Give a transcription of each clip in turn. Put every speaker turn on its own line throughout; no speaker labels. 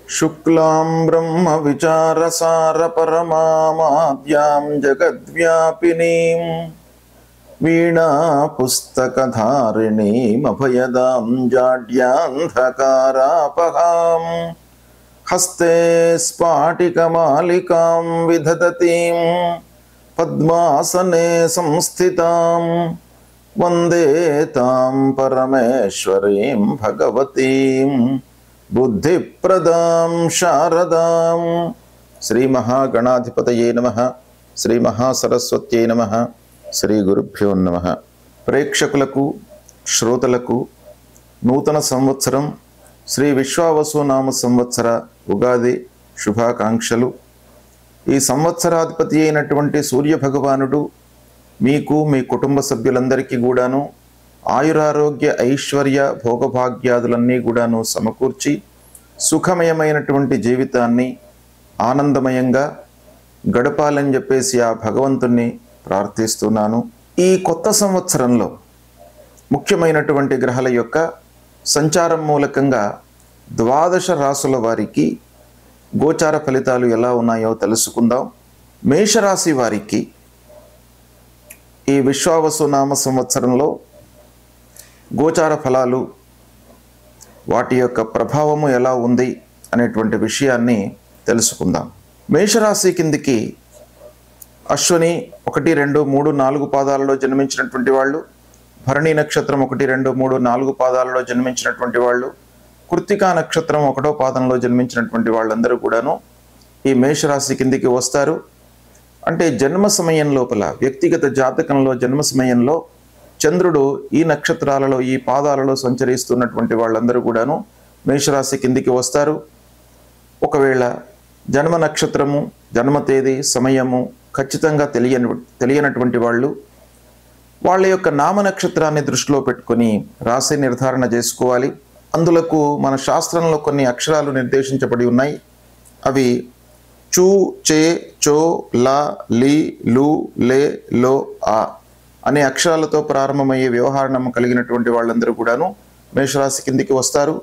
शुक्लां ब्रह्म विचारसार परमामाद्यां जगद्व्यापिनीं वीणा पुस्तकधारिणीं अभयदां जाड्यान्धकारापहां हस्ते स्फाटिकमालिकां विदधतीं पद्मासने संस्थितां वन्दे तां परमेश्वरीं भगवतीं बुद्धिप्रदां शारदां। श्री महागणाधिपतये नमः। श्री महासरस्वत्यै नमः। శ్రీ గురుభ్యో నమః. ప్రేక్షకులకు శ్రోతలకు నూతన సంవత్సరం శ్రీ విశ్వావసు నామ సంవత్సర ఉగాది శుభాకాంక్షలు. ఈ సంవత్సరాధిపతి అయినటువంటి సూర్య భగవానుడు మీకు మీ కుటుంబ సభ్యులందరికీ కూడాను ఆయురారోగ్య ఐశ్వర్య భోగభాగ్యాదులన్నీ కూడాను సమకూర్చి సుఖమయమైనటువంటి జీవితాన్ని ఆనందమయంగా గడపాలని చెప్పేసి ఆ భగవంతుణ్ణి ప్రార్థిస్తున్నాను. ఈ కొత్త సంవత్సరంలో ముఖ్యమైనటువంటి గ్రహాల యొక్క సంచారం మూలకంగా 12 రాసుల వారికి గోచార ఫలితాలు ఎలా ఉన్నాయో తెలుసుకుందాం. మేషరాశి వారికి ఈ విశ్వావసు నామ సంవత్సరంలో గోచార ఫలాలు వాటి యొక్క ప్రభావము ఎలా ఉంది అనేటువంటి విషయాన్ని తెలుసుకుందాం. మేషరాశి కిందికి అశ్విని 1, 2, 3, 4 పాదాలలో జన్మించినటువంటి వాళ్ళు, భరణి నక్షత్రం 1, 2, 3, 4 పాదాలలో జన్మించినటువంటి వాళ్ళు, కృత్తికా నక్షత్రం 1వ పాదంలో జన్మించినటువంటి వాళ్ళందరూ కూడాను ఈ మేషరాశి కిందికి వస్తారు. అంటే జన్మ సమయం లోపల వ్యక్తిగత జాతకంలో జన్మ సమయంలో చంద్రుడు ఈ నక్షత్రాలలో ఈ పాదాలలో సంచరిస్తున్నటువంటి వాళ్ళందరూ కూడాను మేషరాశి కిందికి వస్తారు. ఒకవేళ జన్మ నక్షత్రము, జన్మ తేదీ, సమయము ఖచ్చితంగా తెలియనటువంటి వాళ్ళు వాళ్ళ యొక్క నామ నక్షత్రాన్ని దృష్టిలో పెట్టుకొని రాశి నిర్ధారణ చేసుకోవాలి. అందులకు మన శాస్త్రంలో కొన్ని అక్షరాలు నిర్దేశించబడి ఉన్నాయి. అవి చూ, చే, చో, లా, లీ, లు, లే, లో, ఆ అనే అక్షరాలతో ప్రారంభమయ్యే వ్యవహారం కలిగినటువంటి వాళ్ళందరూ కూడాను మేషరాశి కిందికి వస్తారు.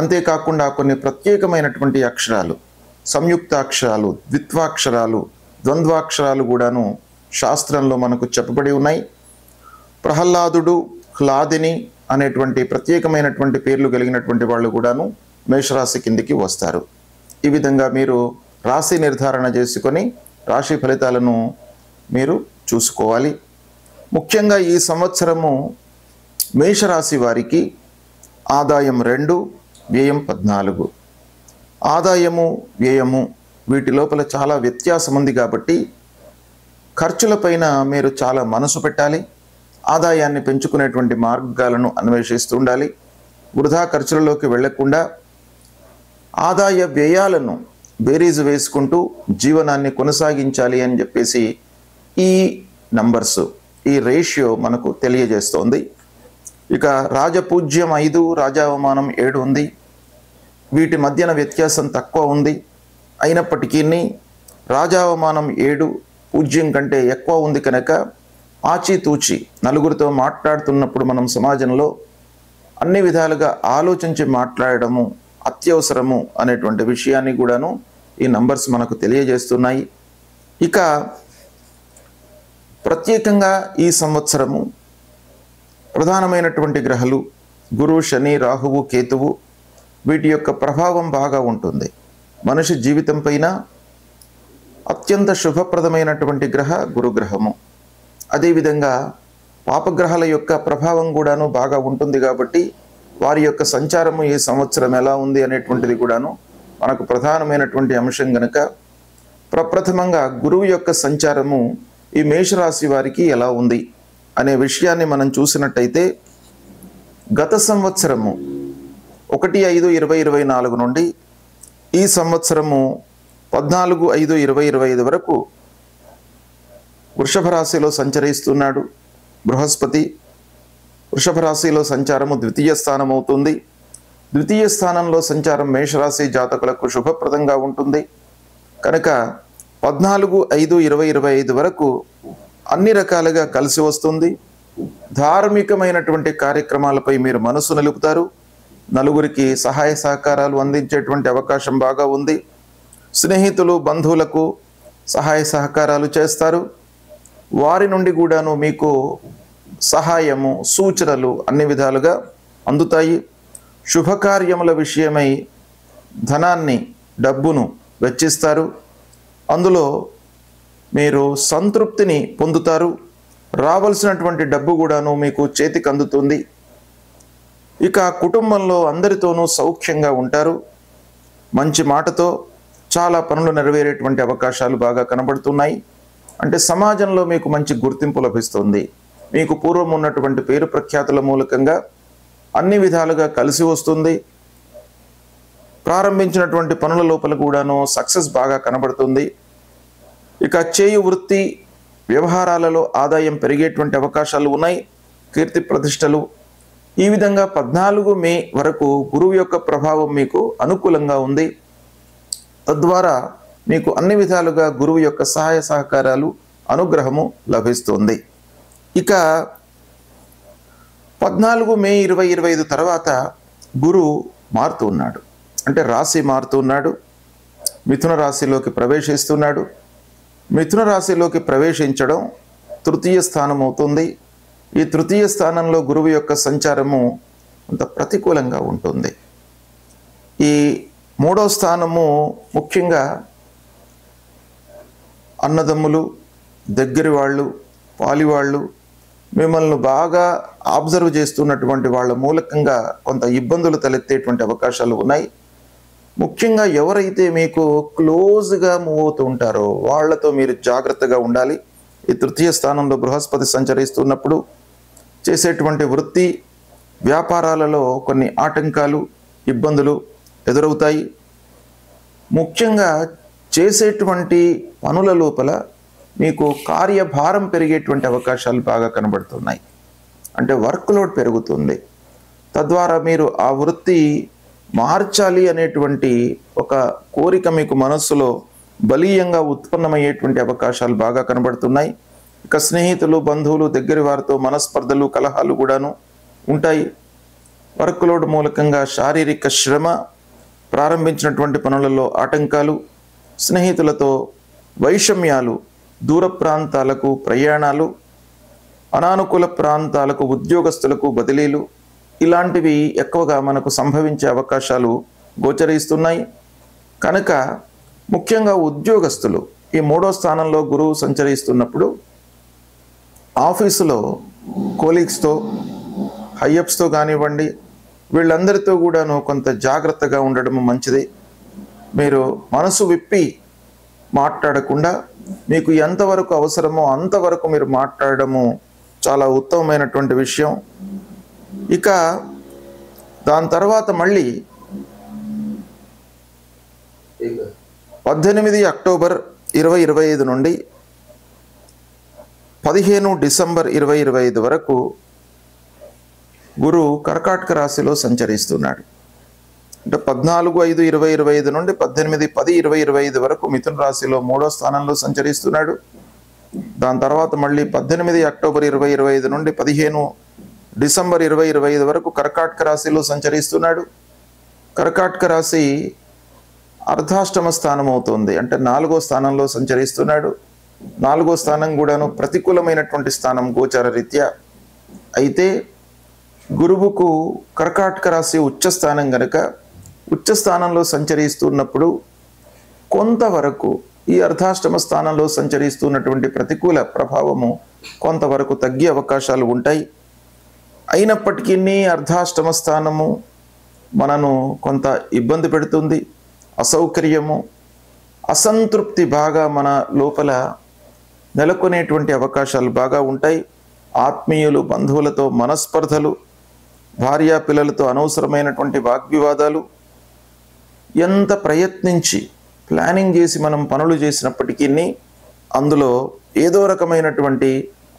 అంతేకాకుండా కొన్ని ప్రత్యేకమైనటువంటి అక్షరాలు, సంయుక్తాక్షరాలు, ద్విత్వాక్షరాలు, ద్వంద్వాక్షరాలు కూడాను శాస్త్రంలో మనకు చెప్పబడి ఉన్నాయి. ప్రహ్లాదుడు, హ్లాదిని అనేటువంటి ప్రత్యేకమైనటువంటి పేర్లు కలిగినటువంటి వాళ్ళు కూడాను మేషరాశి కిందికి వస్తారు. ఈ విధంగా మీరు రాశి నిర్ధారణ చేసుకొని రాశి ఫలితాలను మీరు చూసుకోవాలి. ముఖ్యంగా ఈ సంవత్సరము మేషరాశి వారికి ఆదాయం 2, వ్యయం 14. ఆదాయము వ్యయము వీటి లోపల చాలా వ్యత్యాసం ఉంది కాబట్టి ఖర్చులపైన మీరు చాలా మనసు పెట్టాలి. ఆదాయాన్ని పెంచుకునేటువంటి మార్గాలను అన్వేషిస్తూ ఉండాలి. వృధా ఖర్చులలోకి వెళ్లకుండా ఆదాయ వ్యయాలను బేరీజు వేసుకుంటూ జీవనాన్ని కొనసాగించాలి అని చెప్పేసి ఈ నంబర్స్, ఈ రేషియో మనకు తెలియజేస్తోంది. ఇక రాజపూజ్యం 5, రాజావమానం 7 ఉంది. వీటి మధ్యన వ్యత్యాసం తక్కువ ఉంది. అయినప్పటికీ రాజావమానం 7 పూజ్యం కంటే ఎక్కువ ఉంది కనుక ఆచితూచి నలుగురితో మాట్లాడుతున్నప్పుడు మనం సమాజంలో అన్ని విధాలుగా ఆలోచించి మాట్లాడడము అత్యవసరము అనేటువంటి విషయాన్ని కూడాను ఈ నంబర్స్ మనకు తెలియజేస్తున్నాయి. ఇక ప్రత్యేకంగా ఈ సంవత్సరము ప్రధానమైనటువంటి గ్రహాలు గురు, శని, రాహువు, కేతువు వీటి యొక్క ప్రభావం బాగా ఉంటుంది. మనిషి జీవితం పైన అత్యంత శుభప్రదమైనటువంటి గ్రహ గురుగ్రహము. అదేవిధంగా పాపగ్రహాల యొక్క ప్రభావం కూడాను బాగా ఉంటుంది కాబట్టి వారి యొక్క సంచారము ఈ సంవత్సరం ఎలా ఉంది అనేటువంటిది కూడాను మనకు ప్రధానమైనటువంటి అంశం కనుక ప్రప్రథమంగా గురువు యొక్క సంచారము ఈ మేషరాశి వారికి ఎలా ఉంది అనే విషయాన్ని మనం చూసినట్టయితే గత సంవత్సరము 1/5/2024 నుండి ఈ సంవత్సరము 14/5/2025 వరకు వృషభ రాశిలో సంచరిస్తున్నాడు బృహస్పతి. వృషభ రాశిలో సంచారము ద్వితీయ స్థానం అవుతుంది. ద్వితీయ స్థానంలో సంచారం మేషరాశి జాతకులకు శుభప్రదంగా ఉంటుంది కనుక 14/5/2025 వరకు అన్ని రకాలుగా కలిసి వస్తుంది. ధార్మికమైనటువంటి కార్యక్రమాలపై మీరు మనసు నిలుపుతారు. నలుగురికి సహాయ సహకారాలు అందించేటువంటి అవకాశం బాగా ఉంది. స్నేహితులు బంధువులకు సహాయ సహకారాలు చేస్తారు. వారి నుండి కూడాను మీకు సహాయము సూచనలు అన్ని విధాలుగా అందుతాయి. శుభకార్యముల విషయమై ధనాన్ని డబ్బును వెచ్చిస్తారు. అందులో మీరు సంతృప్తిని పొందుతారు. రావాల్సినటువంటి డబ్బు కూడాను మీకు చేతికి అందుతుంది. ఇక కుటుంబంలో అందరితోనూ సౌఖ్యంగా ఉంటారు. మంచి మాటతో చాలా పనులు నెరవేరేటువంటి అవకాశాలు బాగా కనబడుతున్నాయి. అంటే సమాజంలో మీకు మంచి గుర్తింపు లభిస్తుంది. మీకు పూర్వం ఉన్నటువంటి పేరు ప్రఖ్యాతుల మూలకంగా అన్ని విధాలుగా కలిసి వస్తుంది. ప్రారంభించినటువంటి పనుల లోపల కూడాను సక్సెస్ బాగా కనబడుతుంది. ఇక చేయు వృత్తి వ్యవహారాలలో ఆదాయం పెరిగేటువంటి అవకాశాలు ఉన్నాయి. కీర్తి ప్రతిష్టలు ఈ విధంగా 14 మే వరకు గురువు యొక్క ప్రభావం మీకు అనుకూలంగా ఉంది. తద్వారా మీకు అన్ని విధాలుగా గురువు యొక్క సహాయ సహకారాలు అనుగ్రహము లభిస్తుంది. ఇక 14 మే 2025 తర్వాత గురువు మారుతున్నాడు. అంటే రాశి మారుతున్నాడు. మిథున రాశిలోకి ప్రవేశిస్తున్నాడు. మిథున రాశిలోకి ప్రవేశించడం తృతీయ స్థానం అవుతుంది. ఈ తృతీయ స్థానంలో గురువు యొక్క సంచారము అంత ప్రతికూలంగా ఉంటుంది. ఈ 3వ స్థానము ముఖ్యంగా అన్నదమ్ములు, దగ్గరి వాళ్ళు, పాలివాళ్ళు, మిమ్మల్ని బాగా అబ్జర్వ్ చేస్తున్నటువంటి వాళ్ళ మూలకంగా కొంత ఇబ్బందులు తలెత్తేటువంటి అవకాశాలు ఉన్నాయి. ముఖ్యంగా ఎవరైతే మీకు క్లోజ్గా మూవ్ అవుతూ ఉంటారో వాళ్లతో మీరు జాగ్రత్తగా ఉండాలి. ఈ తృతీయ స్థానంలో బృహస్పతి సంచరిస్తున్నప్పుడు చేసేటువంటి వృత్తి వ్యాపారాలలో కొన్ని ఆటంకాలు ఇబ్బందులు ఎదురవుతాయి. ముఖ్యంగా చేసేటువంటి పనుల లోపల మీకు కార్యభారం పెరిగేటువంటి అవకాశాలు బాగా కనబడుతున్నాయి. అంటే వర్క్ లోడ్ పెరుగుతుంది. తద్వారా మీరు ఆ వృత్తి మార్చాలి అనేటువంటి ఒక కోరిక మీకు మనస్సులో బలీయంగా ఉత్పన్నమయ్యేటువంటి అవకాశాలు బాగా కనబడుతున్నాయి. ఇక స్నేహితులు బంధువులు దగ్గరి వారితో మనస్పర్ధలు కలహాలు కూడాను ఉంటాయి. వర్క్ లోడ్ మూలకంగా శారీరక శ్రమ, ప్రారంభించినటువంటి పనులలో ఆటంకాలు, స్నేహితులతో వైషమ్యాలు, దూర ప్రాంతాలకు ప్రయాణాలు, అనానుకూల ప్రాంతాలకు ఉద్యోగస్తులకు బదిలీలు ఇలాంటివి ఎక్కువగా మనకు సంభవించే అవకాశాలు గోచరిస్తున్నాయి. కనుక ముఖ్యంగా ఉద్యోగస్తులు ఈ 3వ స్థానంలో గురువు సంచరిస్తున్నప్పుడు ఆఫీసులో కోలీగ్స్తో హైయప్స్తో కానివ్వండి వీళ్ళందరితో కూడాను కొంత జాగ్రత్తగా ఉండడం మంచిది. మీరు మనసు విప్పి మాట్లాడకుండా మీకు ఎంతవరకు అవసరమో అంతవరకు మీరు మాట్లాడడము చాలా ఉత్తమమైనటువంటి విషయం. ఇక దాని తర్వాత మళ్ళీ 18 అక్టోబర్ 2025 నుండి 15 డిసెంబర్ 2025 వరకు గురువు కర్కాటక రాశిలో సంచరిస్తున్నాడు. అంటే 14/5/2025 నుండి 18/10/2025 వరకు మిథున రాశిలో 3వ స్థానంలో సంచరిస్తున్నాడు. దాని తర్వాత మళ్ళీ 18 అక్టోబర్ 2025 నుండి 15 డిసెంబర్ 2025 వరకు కర్కాటక రాశిలో సంచరిస్తున్నాడు. కర్కాటక రాశి అర్ధాష్టమ స్థానం అవుతుంది. అంటే 4వ స్థానంలో సంచరిస్తున్నాడు. 4వ స్థానం కూడాను ప్రతికూలమైనటువంటి స్థానం గోచార రీత్యా. అయితే గురువుకు కర్కాటక రాశి ఉచ్చస్థానం గనుక ఉచ్చస్థానంలో సంచరిస్తున్నప్పుడు కొంతవరకు ఈ అర్ధాష్టమ స్థానంలో సంచరిస్తున్నటువంటి ప్రతికూల ప్రభావము కొంతవరకు తగ్గే అవకాశాలు ఉంటాయి. అయినప్పటికీ అర్ధాష్టమ స్థానము మనను కొంత ఇబ్బంది పెడుతుంది. అసౌకర్యము, అసంతృప్తి బాగా మన లోపల నెలకొనేటువంటి అవకాశాలు బాగా ఉంటాయి. ఆత్మీయులు బంధువులతో మనస్పర్ధలు, భార్యా పిల్లలతో అనవసరమైనటువంటి వాగ్వివాదాలు, ఎంత ప్రయత్నించి ప్లానింగ్ చేసి మనం పనులు చేసినప్పటికీ అందులో ఏదో రకమైనటువంటి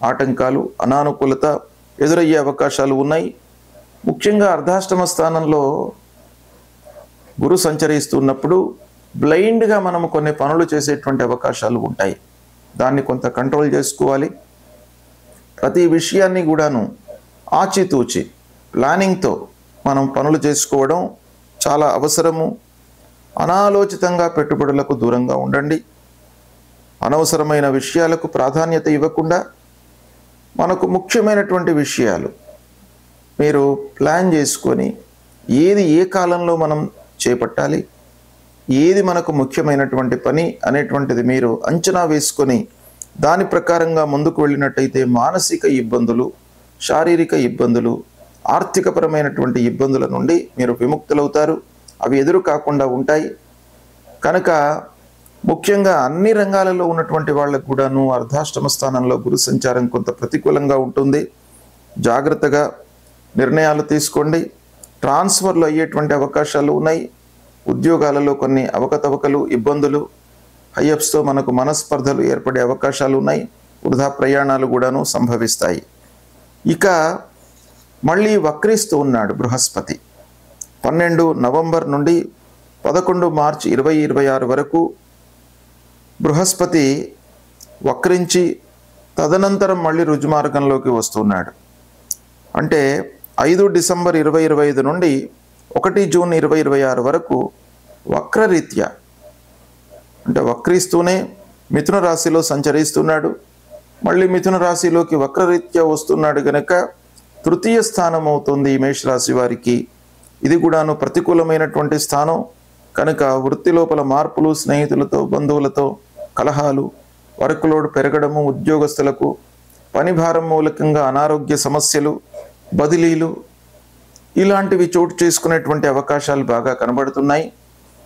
ఆటంకాలు, అనానుకూలత ఎదురయ్యే అవకాశాలు ఉన్నాయి. ముఖ్యంగా అర్ధాష్టమ స్థానంలో గురు సంచరిస్తున్నప్పుడు బ్లైండ్గా మనము కొన్ని పనులు చేసేటువంటి అవకాశాలు ఉంటాయి. దాన్ని కొంత కంట్రోల్ చేసుకోవాలి. ప్రతి విషయాన్ని కూడాను ఆచితూచి ప్లానింగ్తో మనం పనులు చేసుకోవడం చాలా అవసరము. అనాలోచితంగా పెట్టుబడులకు దూరంగా ఉండండి. అనవసరమైన విషయాలకు ప్రాధాన్యత ఇవ్వకుండా మనకు ముఖ్యమైనటువంటి విషయాలు మీరు ప్లాన్ చేసుకొని ఏది ఏ కాలంలో మనం చేపట్టాలి, ఏది మనకు ముఖ్యమైనటువంటి పని అనేటువంటిది మీరు అంచనా వేసుకొని దాని ప్రకారంగా ముందుకు వెళ్ళినట్టయితే మానసిక ఇబ్బందులు, శారీరక ఇబ్బందులు, ఆర్థికపరమైనటువంటి ఇబ్బందుల నుండి మీరు విముక్తులవుతారు. అవి ఎదురు కాకుండా ఉంటాయి. కనుక ముఖ్యంగా అన్ని రంగాలలో ఉన్నటువంటి వాళ్ళకు కూడాను అర్ధాష్టమ స్థానంలో గురు సంచారం కొంత ప్రతికూలంగా ఉంటుంది. జాగ్రత్తగా నిర్ణయాలు తీసుకోండి. ట్రాన్స్ఫర్లు అయ్యేటువంటి అవకాశాలు ఉన్నాయి. ఉద్యోగాలలో కొన్ని అవకతవకలు, ఇబ్బందులు, హైయప్స్తో మనకు మనస్పర్ధలు ఏర్పడే అవకాశాలు ఉన్నాయి. వృధా ప్రయాణాలు కూడాను సంభవిస్తాయి. ఇక మళ్ళీ వక్రిస్తూ ఉన్నాడు బృహస్పతి. 12 నవంబర్ నుండి 11 మార్చి 2026 వరకు బృహస్పతి వక్రించి తదనంతరం మళ్ళీ రుజుమార్గంలోకి వస్తున్నాడు. అంటే 5 డిసెంబర్ 2025 నుండి 1 జూన్ 2026 వరకు వక్రరీత్యా, అంటే వక్రిస్తూనే మిథున రాశిలో సంచరిస్తున్నాడు. మళ్ళీ మిథున రాశిలోకి వక్రరీత్యా వస్తున్నాడు కనుక తృతీయ స్థానం అవుతుంది ఈ మేషరాశి వారికి. ఇది కూడాను ప్రతికూలమైనటువంటి స్థానం కనుక వృత్తి లోపల మార్పులు, స్నేహితులతో, బంధువులతో కలహాలు, వర్క్ లోడ్ పెరగడము, ఉద్యోగస్తులకు పని భారం మూలకంగా అనారోగ్య సమస్యలు, బదిలీలు ఇలాంటివి చోటు చేసుకునేటువంటి అవకాశాలు బాగా కనబడుతున్నాయి.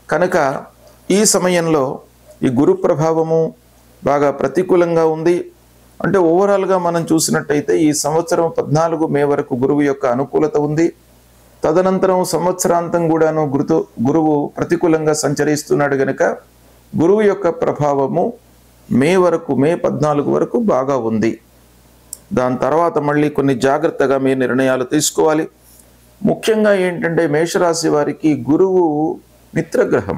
కనుక ఈ సమయంలో ఈ గురు ప్రభావము బాగా ప్రతికూలంగా ఉంది. అంటే ఓవరాల్గా మనం చూసినట్టయితే ఈ సంవత్సరం 14 మే వరకు గురువు యొక్క అనుకూలత ఉంది. తదనంతరం సంవత్సరాంతం కూడాను గురువు ప్రతికూలంగా సంచరిస్తున్నాడు కనుక గురువు యొక్క ప్రభావము మే 14 వరకు బాగా ఉంది. దాని తర్వాత మళ్ళీ కొన్ని జాగ్రత్తగా మీ నిర్ణయాలు తీసుకోవాలి. ముఖ్యంగా ఏంటంటే మేషరాశి వారికి గురువు మిత్రగ్రహం,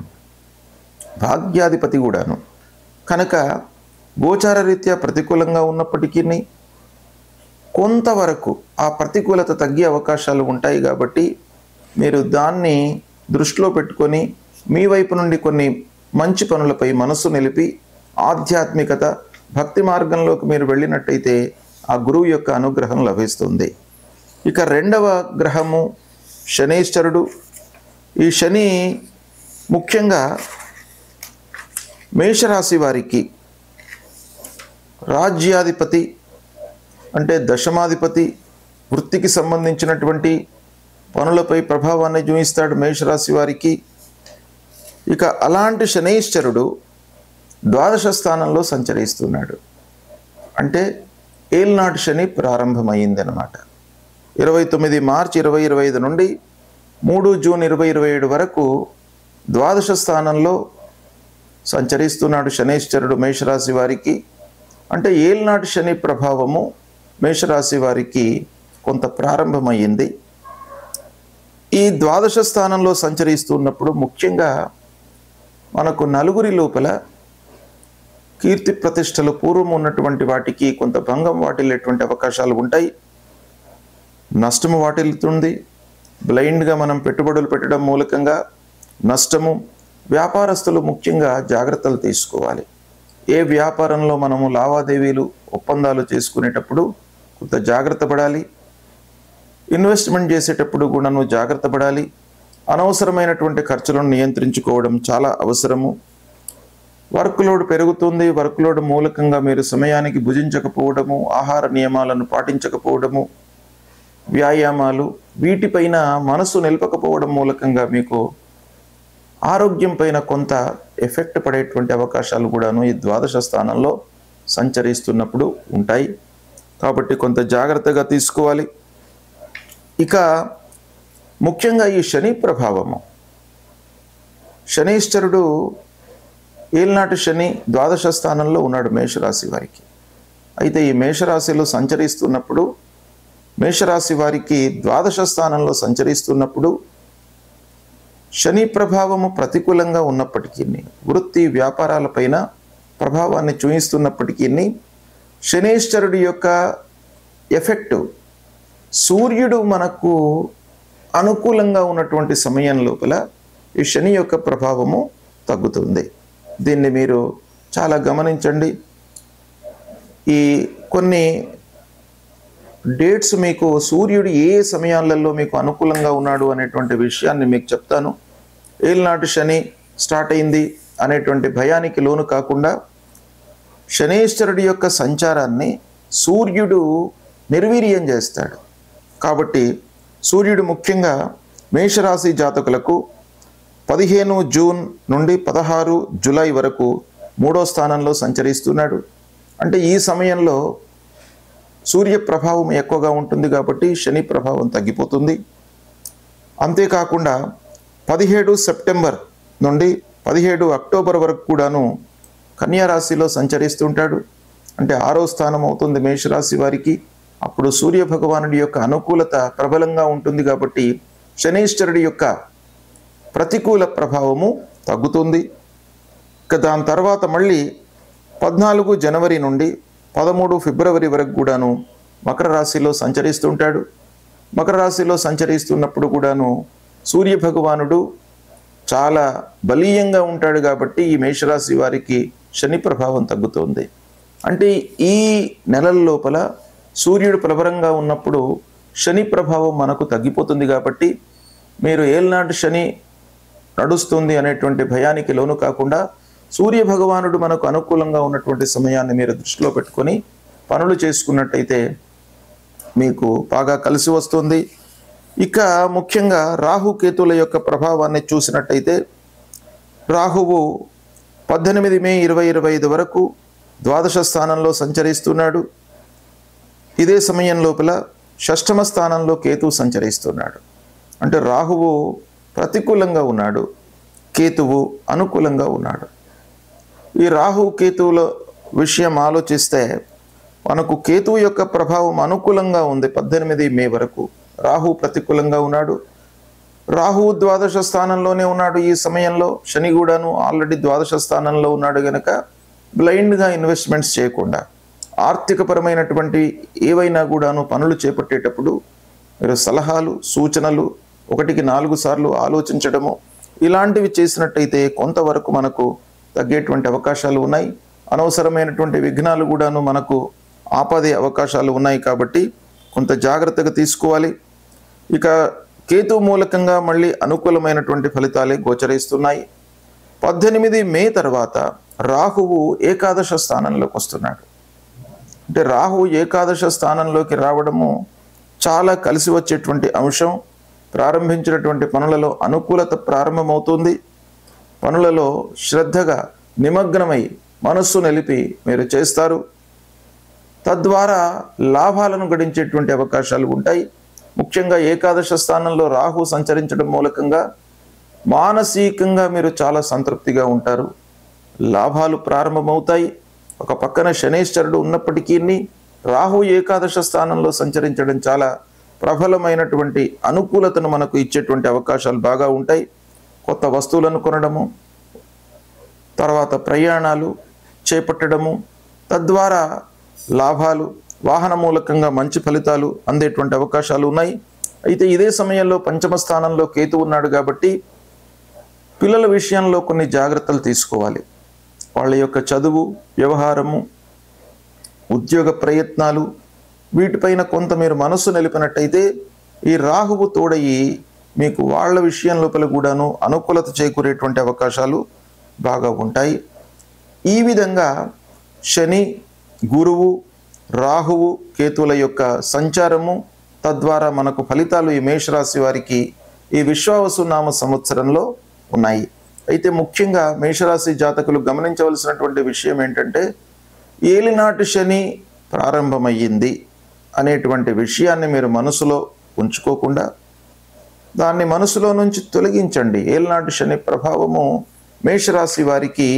భాగ్యాధిపతి కూడాను. కనుక గోచార రీత్యా ప్రతికూలంగా ఉన్నప్పటికీ కొంతవరకు ఆ ప్రతికూలత తగ్గే అవకాశాలు ఉంటాయి. కాబట్టి మీరు దాన్ని దృష్టిలో పెట్టుకొని మీ వైపు నుండి కొన్ని మంచి పనులపై మనసు నిలిపి ఆధ్యాత్మికత, భక్తి మార్గంలోకి మీరు వెళ్ళినట్టయితే ఆ గురువు యొక్క అనుగ్రహం లభిస్తుంది. ఇక రెండవ గ్రహము శనీశ్వరుడు. ఈ శని ముఖ్యంగా మేషరాశి వారికి రాజ్యాధిపతి, అంటే దశమాధిపతి, వృత్తికి సంబంధించినటువంటి పనులపై ప్రభావాన్ని చూపిస్తాడు మేషరాశి వారికి. ఇక అలాంటి శనైశ్వరుడు ద్వాదశ స్థానంలో సంచరిస్తున్నాడు. అంటే ఏల్నాటి శని ప్రారంభమైందనమాట. 29 మార్చి 2025 నుండి 3 జూన్ 2027 వరకు ద్వాదశ స్థానంలో సంచరిస్తున్నాడు శనైశ్వరుడు మేషరాశి వారికి. అంటే ఏల్నాటి శని ప్రభావము మేషరాశి వారికి కొంత ప్రారంభమైంది. ఈ ద్వాదశ స్థానంలో సంచరిస్తున్నప్పుడు ముఖ్యంగా మనకు నలుగురి లోపల కీర్తి ప్రతిష్టలు పూర్వం ఉన్నటువంటి వాటికి కొంత భంగం వాటిల్లేటువంటి అవకాశాలు ఉంటాయి. నష్టము వాటిల్లుతుంది. బ్లైండ్గా మనం పెట్టుబడులు పెట్టడం మూలకంగా నష్టము. వ్యాపారస్తులు ముఖ్యంగా జాగ్రత్తలు తీసుకోవాలి. ఏ వ్యాపారంలో మనము లావాదేవీలు, ఒప్పందాలు చేసుకునేటప్పుడు కొంత జాగ్రత్త పడాలి. ఇన్వెస్ట్మెంట్ చేసేటప్పుడు కూడాను జాగ్రత్త పడాలి. అనవసరమైనటువంటి ఖర్చులను నియంత్రించుకోవడం చాలా అవసరము. వర్క్ లోడ్ పెరుగుతుంది. వర్క్ లోడ్ మూలకంగా మీరు సమయానికి భుజించకపోవడము, ఆహార నియమాలను పాటించకపోవడము, వ్యాయామాలు వీటిపైన మనసు నిలపకపోవడం మూలకంగా మీకు ఆరోగ్యం పైన కొంత ఎఫెక్ట్ పడేటువంటి అవకాశాలు కూడాను ఈ ద్వాదశ స్థానంలో సంచరిస్తున్నప్పుడు ఉంటాయి. కాబట్టి కొంత జాగ్రత్తగా తీసుకోవాలి. ఇక ముఖ్యంగా ఈ శని ప్రభావము, శనీశ్వరుడు ఏల్నాటి శని ద్వాదశ స్థానంలో ఉన్నాడు మేషరాశి వారికి. అయితే ఈ మేషరాశిలో సంచరిస్తున్నప్పుడు, మేషరాశి వారికి ద్వాదశ స్థానంలో సంచరిస్తున్నప్పుడు శని ప్రభావము ప్రతికూలంగా ఉన్నప్పటికీ, వృత్తి వ్యాపారాలపైన ప్రభావాన్ని చూపిస్తున్నప్పటికీ శనీశ్వరుడి యొక్క ఎఫెక్టు, సూర్యుడు మనకు అనుకూలంగా ఉన్నటువంటి సమయం లోపల ఈ శని యొక్క ప్రభావము తగ్గుతుంది. దీన్ని మీరు చాలా గమనించండి. ఈ కొన్ని డేట్స్ మీకు సూర్యుడు ఏ సమయాలలో మీకు అనుకూలంగా ఉన్నాడు అనేటువంటి విషయాన్ని మీకు చెప్తాను. ఏలినాటి శని స్టార్ట్ అయింది అనేటువంటి భయానికి లోను కాకుండా శనేశ్వరుడి యొక్క సంచారాన్ని సూర్యుడు నిర్వీర్యం చేస్తాడు. కాబట్టి సూర్యుడు ముఖ్యంగా మేషరాశి జాతకులకు 15 జూన్ నుండి 16 జూలై వరకు 3వ స్థానంలో సంచరిస్తున్నాడు. అంటే ఈ సమయంలో సూర్య ప్రభావం ఎక్కువగా ఉంటుంది కాబట్టి శని ప్రభావం తగ్గిపోతుంది. అంతేకాకుండా 17 సెప్టెంబర్ నుండి 17 అక్టోబర్ వరకు కూడాను కన్యా రాశిలో సంచరిస్తుంటాడు. అంటే 6వ స్థానం అవుతుంది మేషరాశి వారికి. అప్పుడు సూర్య భగవానుడి యొక్క అనుకూలత ప్రబలంగా ఉంటుంది కాబట్టి శనీశ్వరుడి యొక్క ప్రతికూల ప్రభావము తగ్గుతుంది. ఇక దాని తర్వాత మళ్ళీ 14 జనవరి నుండి 13 ఫిబ్రవరి వరకు కూడాను మకర రాశిలో సంచరిస్తుంటాడు. మకర రాశిలో సంచరిస్తున్నప్పుడు కూడాను సూర్య భగవానుడు చాలా బలీయంగా ఉంటాడు కాబట్టి ఈ మేషరాశి వారికి శని ప్రభావం తగ్గుతుంది. అంటే ఈ నెలల లోపల సూర్యుడు ప్రబలంగా ఉన్నప్పుడు శని ప్రభావం మనకు తగ్గిపోతుంది కాబట్టి మీరు ఏలినాటి శని నడుస్తుంది అనేటువంటి భయానికి లోను కాకుండా సూర్య భగవానుడు మనకు అనుకూలంగా ఉన్నటువంటి సమయాన్ని మీరు దృష్టిలో పెట్టుకొని పనులు చేసుకున్నట్టయితే మీకు బాగా కలిసి వస్తుంది. ఇక ముఖ్యంగా రాహుకేతుల యొక్క ప్రభావాన్ని చూసినట్టయితే రాహువు 18 మే 2025 వరకు ద్వాదశ స్థానంలో సంచరిస్తున్నాడు. ఇదే సమయం లోపల షష్ఠమ స్థానంలో కేతువు సంచరిస్తున్నాడు. అంటే రాహువు ప్రతికూలంగా ఉన్నాడు, కేతువు అనుకూలంగా ఉన్నాడు. ఈ రాహు కేతువుల విషయం ఆలోచిస్తే మనకు కేతువు యొక్క ప్రభావం అనుకూలంగా ఉంది 18 మే వరకు. రాహు ప్రతికూలంగా ఉన్నాడు. రాహువు ద్వాదశ స్థానంలోనే ఉన్నాడు ఈ సమయంలో. శని కూడాను ఆల్రెడీ ద్వాదశ స్థానంలో ఉన్నాడు కనుక బ్లైండ్గా ఇన్వెస్ట్మెంట్స్ చేయకుండా ఆర్థికపరమైనటువంటి ఏవైనా కూడాను పనులు చేపట్టేటప్పుడు మీరు సలహాలు సూచనలు 1కి 4 సార్లు ఆలోచించడము ఇలాంటివి చేసినట్టయితే కొంతవరకు మనకు తగ్గేటువంటి అవకాశాలు ఉన్నాయి. అనవసరమైనటువంటి విఘ్నాలు కూడాను మనకు ఆపదే అవకాశాలు ఉన్నాయి కాబట్టి కొంత జాగ్రత్తగా తీసుకోవాలి. ఇక కేతు మూలకంగా మళ్ళీ అనుకూలమైనటువంటి ఫలితాలే గోచరిస్తున్నాయి. 18 మే తర్వాత రాహువు ఏకాదశ స్థానంలోకి వస్తున్నాడు. అంటే రాహువు ఏకాదశ స్థానంలోకి రావడము చాలా కలిసి వచ్చేటువంటి అంశం. ప్రారంభించినటువంటి పనులలో అనుకూలత ప్రారంభమవుతుంది. పనులలో శ్రద్ధగా నిమగ్నమై మనస్సు నిలిపి మీరు చేస్తారు. తద్వారా లాభాలను గడించేటువంటి అవకాశాలు ఉంటాయి. ముఖ్యంగా ఏకాదశ స్థానంలో రాహు సంచరించడం మూలకంగా మానసికంగా మీరు చాలా సంతృప్తిగా ఉంటారు. లాభాలు ప్రారంభమవుతాయి. ఒక పక్కన శనేశ్వరుడు ఉన్నప్పటికీ రాహు ఏకాదశ స్థానంలో సంచరించడం చాలా ప్రబలమైనటువంటి అనుకూలతను మనకు ఇచ్చేటువంటి అవకాశాలు బాగా ఉంటాయి. కొత్త వస్తువులను కొనడము, తర్వాత ప్రయాణాలు చేపట్టడము, తద్వారా లాభాలు, వాహన మూలకంగా మంచి ఫలితాలు అందేటువంటి అవకాశాలు ఉన్నాయి. అయితే ఇదే సమయంలో పంచమ స్థానంలో కేతు ఉన్నాడు కాబట్టి పిల్లల విషయంలో కొన్ని జాగ్రత్తలు తీసుకోవాలి. వాళ్ళ యొక్క చదువు, వ్యవహారము, ఉద్యోగ ప్రయత్నాలు వీటిపైన కొంత మీరు మనస్సు నిలిపినట్టయితే ఈ రాహువు తోడయి మీకు వాళ్ళ విషయం లోపల కూడాను అనుకూలత చేకూరేటువంటి అవకాశాలు బాగా ఉంటాయి. ఈ విధంగా శని, గురువు, రాహువు, కేతువుల యొక్క సంచారము తద్వారా మనకు ఫలితాలు ఈ మేషరాశి వారికి ఈ విశ్వావసునామ సంవత్సరంలో ఉన్నాయి. అయితే ముఖ్యంగా మేషరాశి జాతకులు గమనించవలసినటువంటి విషయం ఏంటంటే ఏలినాటి శని ప్రారంభమయ్యింది అనేటువంటి విషయాన్ని మీరు మనసులో ఉంచుకోకుండా దాన్ని మనసులో నుంచి తొలగించండి. ఏలినాటి శని ప్రభావము మేషరాశి వారికి